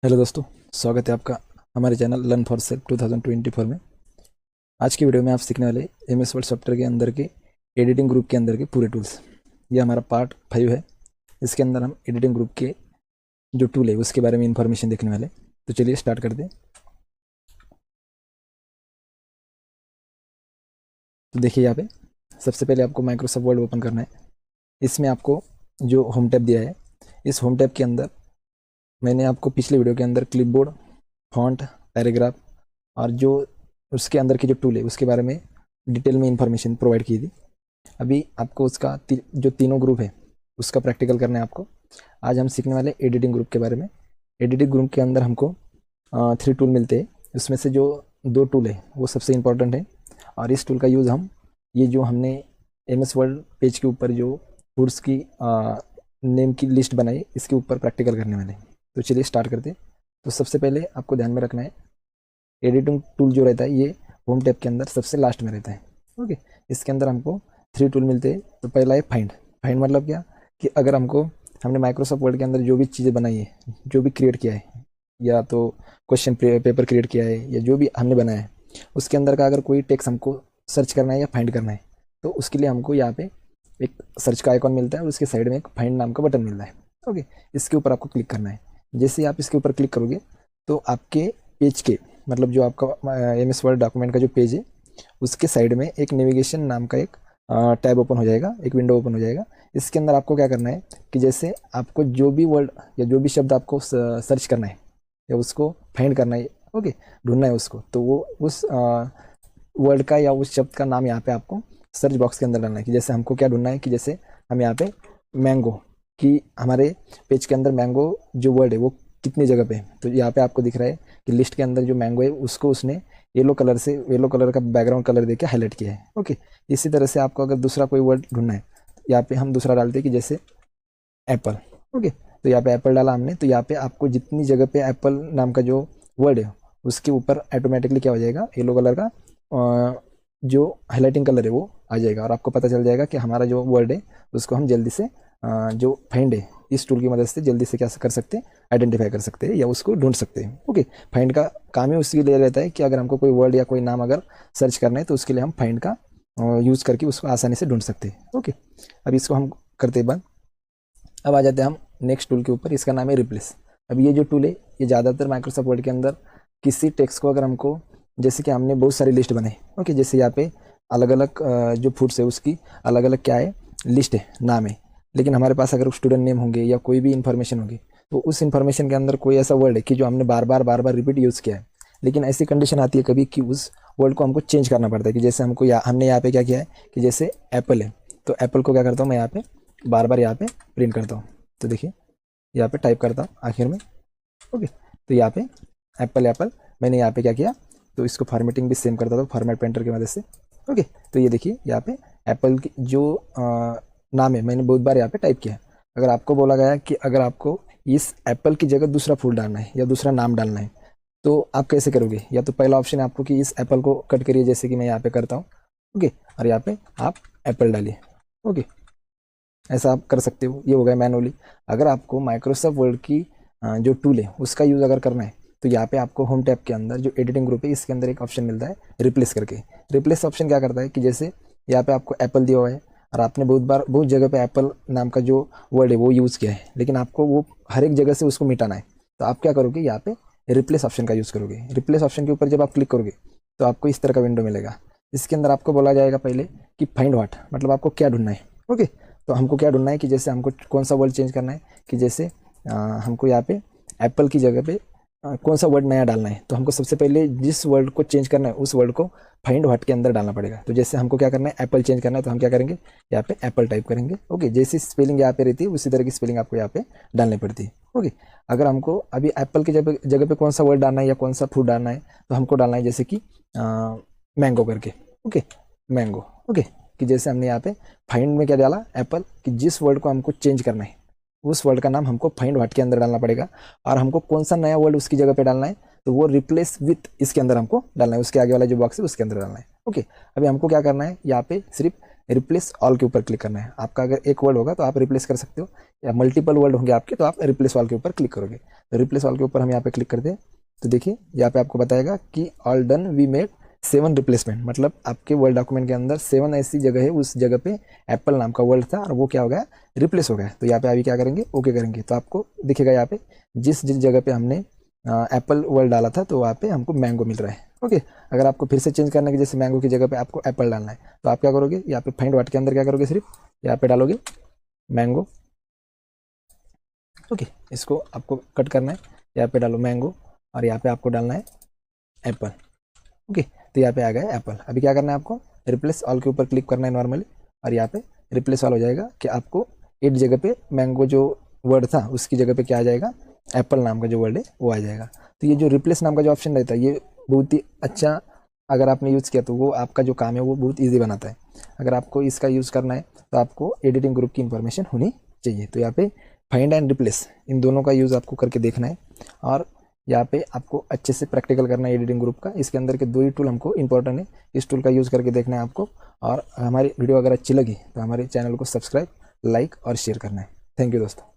Hello दोस्तों, स्वागत है आपका हमारे चैनल लर्न फॉर सेल्फ 2024 में। आज की वीडियो में आप सीखने वाले एमएस वर्ड सॉफ्टवेयर के अंदर के एडिटिंग ग्रुप के अंदर के पूरे टूल्स। ये हमारा पार्ट 5 है। इसके अंदर हम एडिटिंग ग्रुप के जो टूल है उसके बारे में इंफॉर्मेशन देखने वाले। तो चलिए स्टार्ट करते हैं। तो देखिए यहाँ पे सबसे पहले आपको माइक्रोसॉफ्ट वर्ड ओपन करना है। इसमें आपको जो होम टैब दिया है, इस होम टैब के अंदर मैंने आपको पिछले वीडियो के अंदर क्लिपबोर्ड, फॉन्ट, पैराग्राफ और जो उसके अंदर के जो टूल है उसके बारे में डिटेल में इंफॉर्मेशन प्रोवाइड की थी। अभी आपको उसका जो तीनों ग्रुप है उसका प्रैक्टिकल करना है आपको। आज हम सीखने वाले एडिटिंग ग्रुप के बारे में। एडिटिंग ग्रुप के अंदर हमको 3 टूल मिलते हैं। उसमें से जो 2 टूल है वो सबसे इम्पोर्टेंट है, और इस टूल का यूज़ हम ये जो हमने एमएस वर्ड पेज के ऊपर जो टूल्स की नेम की लिस्ट बनाई इसके ऊपर प्रैक्टिकल करने वाले हैं। तो चलिए स्टार्ट करते हैं। तो सबसे पहले आपको ध्यान में रखना है, एडिटिंग टूल जो रहता है ये होम टैब के अंदर सबसे लास्ट में रहता है। ओके, इसके अंदर हमको 3 टूल मिलते हैं। तो पहला है फाइंड। फाइंड मतलब क्या कि अगर हमने माइक्रोसॉफ्ट वर्ड के अंदर जो भी चीज़ें बनाई है, जो भी क्रिएट किया है, या तो क्वेश्चन पेपर क्रिएट किया है या जो भी हमने बनाया है, उसके अंदर का अगर कोई टेक्स्ट हमको सर्च करना है या फाइंड करना है तो उसके लिए हमको यहाँ पे एक सर्च का आइकॉन मिलता है और उसके साइड में एक फाइंड नाम का बटन मिलता है। ओके, इसके ऊपर आपको क्लिक करना है। जैसे आप इसके ऊपर क्लिक करोगे तो आपके पेज के मतलब जो आपका एमएस वर्ड डॉक्यूमेंट का जो पेज है उसके साइड में एक नेविगेशन नाम का एक टैब ओपन हो जाएगा, एक विंडो ओपन हो जाएगा। इसके अंदर आपको क्या करना है कि जैसे आपको जो भी वर्ड या जो भी शब्द आपको सर्च करना है या उसको फाइंड करना है, ओके, ढूंढना है उसको, तो वो उस वर्ड का या उस शब्द का नाम यहाँ पे आपको सर्च बॉक्स के अंदर डालना है। कि जैसे हमको क्या ढूंढना है कि जैसे हम यहाँ पे मैंगो कि हमारे पेज के अंदर मैंगो जो वर्ड है वो कितनी जगह पे है। तो यहाँ पे आपको दिख रहा है कि लिस्ट के अंदर जो मैंगो है उसको उसने येलो कलर का बैकग्राउंड कलर देके हाईलाइट किया है। ओके, इसी तरह से आपको अगर दूसरा कोई वर्ड ढूंढना है, यहाँ पे हम दूसरा डालते हैं कि जैसे एप्पल। ओके, तो यहाँ पे एप्पल डाला हमने, तो यहाँ पे आपको जितनी जगह पे एप्पल नाम का जो वर्ड है उसके ऊपर ऑटोमेटिकली क्या हो जाएगा, येलो कलर का जो हाईलाइटिंग कलर है वो आ जाएगा, और आपको पता चल जाएगा कि हमारा जो वर्ड है उसको हम जल्दी से जो फाइंड है इस टूल की मदद से जल्दी से क्या कर सकते हैं, आइडेंटिफाई कर सकते हैं या उसको ढूंढ सकते हैं। ओके, फाइंड का काम ही उसके लिए रहता है कि अगर हमको कोई वर्ड या कोई नाम अगर सर्च करना है तो उसके लिए हम फाइंड का यूज़ करके उसको आसानी से ढूंढ सकते हैं। ओके, अब इसको हम करते हैं बंद। अब आ जाते हैं हम नेक्स्ट टूल के ऊपर। इसका नाम है रिप्लेस। अब ये जो टूल है ये ज़्यादातर माइक्रोसॉफ्ट वर्ड के अंदर किसी टेक्स्ट को अगर हमको, जैसे कि हमने बहुत सारी लिस्ट बनाई, ओके, जैसे यहाँ पे अलग अलग जो फूड्स है उसकी अलग अलग क्या है, लिस्ट है, नाम है, लेकिन हमारे पास अगर स्टूडेंट नेम होंगे या कोई भी इन्फॉर्मेशन होगी तो उस इन्फॉर्मेशन के अंदर कोई ऐसा वर्ड है कि जो हमने बार बार रिपीट यूज़ किया है, लेकिन ऐसी कंडीशन आती है कभी कि उस वर्ड को हमको चेंज करना पड़ता है। कि जैसे हमने यहाँ पे क्या किया है कि जैसे एप्पल है, तो एप्पल को क्या करता हूँ मैं यहाँ पे बार यहाँ पे प्रिंट करता हूँ। तो देखिए यहाँ पे टाइप करता हूँ आखिर में। ओके, तो यहाँ पे एप्पल मैंने यहाँ पे क्या किया, तो इसको फॉर्मेटिंग भी सेम करता था फॉर्मेट पेंटर की मदद से। ओके, तो ये देखिए यहाँ पे एप्पल की जो नाम है मैंने बहुत बार यहाँ पे टाइप किया है। अगर आपको बोला गया कि अगर आपको इस एप्पल की जगह दूसरा फूड डालना है या दूसरा नाम डालना है तो आप कैसे करोगे, या तो पहला ऑप्शन है आपको कि इस एप्पल को कट करिए जैसे कि मैं यहाँ पे करता हूँ। ओके, और यहाँ पे आप एप्पल डालिए। ओके, ऐसा आप कर सकते हो। ये हो गया मैनुअली। अगर आपको माइक्रोसॉफ्ट वर्ड की जो टूल है उसका यूज़ अगर करना है तो यहाँ पे आपको होम टैब के अंदर जो एडिटिंग ग्रुप है इसके अंदर एक ऑप्शन मिलता है रिप्लेस करके। रिप्लेस ऑप्शन क्या करता है कि जैसे यहाँ पे आपको एप्पल दिया हुआ है और आपने बहुत जगह पे एप्पल नाम का जो वर्ड है वो यूज़ किया है, लेकिन आपको वो हर एक जगह से उसको मिटाना है, तो आप क्या करोगे, यहाँ पे रिप्लेस ऑप्शन का यूज़ करोगे। रिप्लेस ऑप्शन के ऊपर जब आप क्लिक करोगे तो आपको इस तरह का विंडो मिलेगा। इसके अंदर आपको बोला जाएगा पहले कि फाइंड व्हाट, मतलब आपको क्या ढूंढना है। ओके, तो हमको क्या ढूंढना है कि जैसे हमको कौन सा वर्ड चेंज करना है, कि जैसे हमको यहाँ पे एप्पल की जगह पे कौन सा वर्ड नया डालना है, तो हमको सबसे पहले जिस वर्ड को चेंज करना है उस वर्ड को फाइंड व्हाट के अंदर डालना पड़ेगा। तो जैसे हमको क्या करना है, एप्पल चेंज करना है, तो हम क्या करेंगे, यहाँ पे एप्पल टाइप करेंगे। ओके, जैसी स्पेलिंग यहाँ पे रहती है उसी तरह की स्पेलिंग आपको यहाँ पे डालनी पड़ती है। ओके, अगर हमको अभी एप्पल की जगह पे कौन सा वर्ड डालना है या कौन सा फूड डालना है, तो हमको डालना है जैसे कि मैंगो करके। Okay, mango. ओके, कि जैसे हमने यहाँ पे फाइंड में क्या डाला, एप्पल, कि जिस वर्ड को हमको चेंज करना है उस वर्ड का नाम हमको फाइंड व्हाट के अंदर डालना पड़ेगा, और हमको कौन सा नया वर्ड उसकी जगह पे डालना है तो वो रिप्लेस विथ इसके अंदर हमको डालना है, उसके आगे वाला जो बॉक्स है उसके अंदर डालना है। ओके, अभी हमको क्या करना है, यहाँ पे सिर्फ रिप्लेस ऑल के ऊपर क्लिक करना है। आपका अगर एक वर्ड होगा तो आप रिप्लेस कर सकते हो, या मल्टीपल वर्ड होंगे आपके तो आप रिप्लेस ऑल के ऊपर क्लिक करोगे। तो रिप्लेस ऑल के ऊपर हम यहाँ पे क्लिक करते हैं तो देखिए यहाँ पे आपको बताएगा कि all done, we made 7 replacement, मतलब आपके वर्ड डॉक्यूमेंट के अंदर 7 ऐसी जगह है, उस जगह पे एप्पल नाम का वर्ड था और वो क्या हो गया, रिप्लेस हो गया। तो यहाँ पे अभी क्या करेंगे, ओके करेंगे, तो आपको दिखेगा यहाँ पे जिस जिस जगह पे हमने एप्पल वर्ड डाला था तो वहाँ पे हमको मैंगो मिल रहा है। ओके, अगर आपको फिर से चेंज करना है कि जैसे मैंगो की जगह पे आपको एप्पल डालना है तो आप क्या करोगे, यहाँ पे फाइंड वर्ड के अंदर क्या करोगे, सिर्फ यहाँ पे डालोगे मैंगो। ओके, इसको आपको कट करना है, यहाँ पे डालो मैंगो और यहाँ पे आपको डालना है एप्पल। ओके, तो यहाँ पे आ गया एप्पल। अभी क्या करना है आपको, रिप्लेस ऑल के ऊपर क्लिक करना है नॉर्मली और यहाँ पे रिप्लेस ऑल हो जाएगा कि आपको एक जगह पे मैंगो जो वर्ड था उसकी जगह पे क्या आ जाएगा, एप्पल नाम का जो वर्ड है वो आ जाएगा। तो ये जो रिप्लेस नाम का जो ऑप्शन रहता है ये बहुत ही अच्छा, अगर आपने यूज़ किया तो वो आपका जो काम है वो बहुत ईजी बनाता है। अगर आपको इसका यूज़ करना है तो आपको एडिटिंग ग्रुप की इंफॉर्मेशन होनी चाहिए। तो यहाँ पे फाइंड एंड रिप्लेस इन दोनों का यूज़ आपको करके देखना है और यहाँ पे आपको अच्छे से प्रैक्टिकल करना है एडिटिंग ग्रुप का। इसके अंदर के 2 ही टूल हमको इंपॉर्टेंट है, इस टूल का यूज़ करके देखना है आपको। और हमारी वीडियो अगर अच्छी लगी तो हमारे चैनल को सब्सक्राइब, लाइक और शेयर करना है। थैंक यू दोस्तों।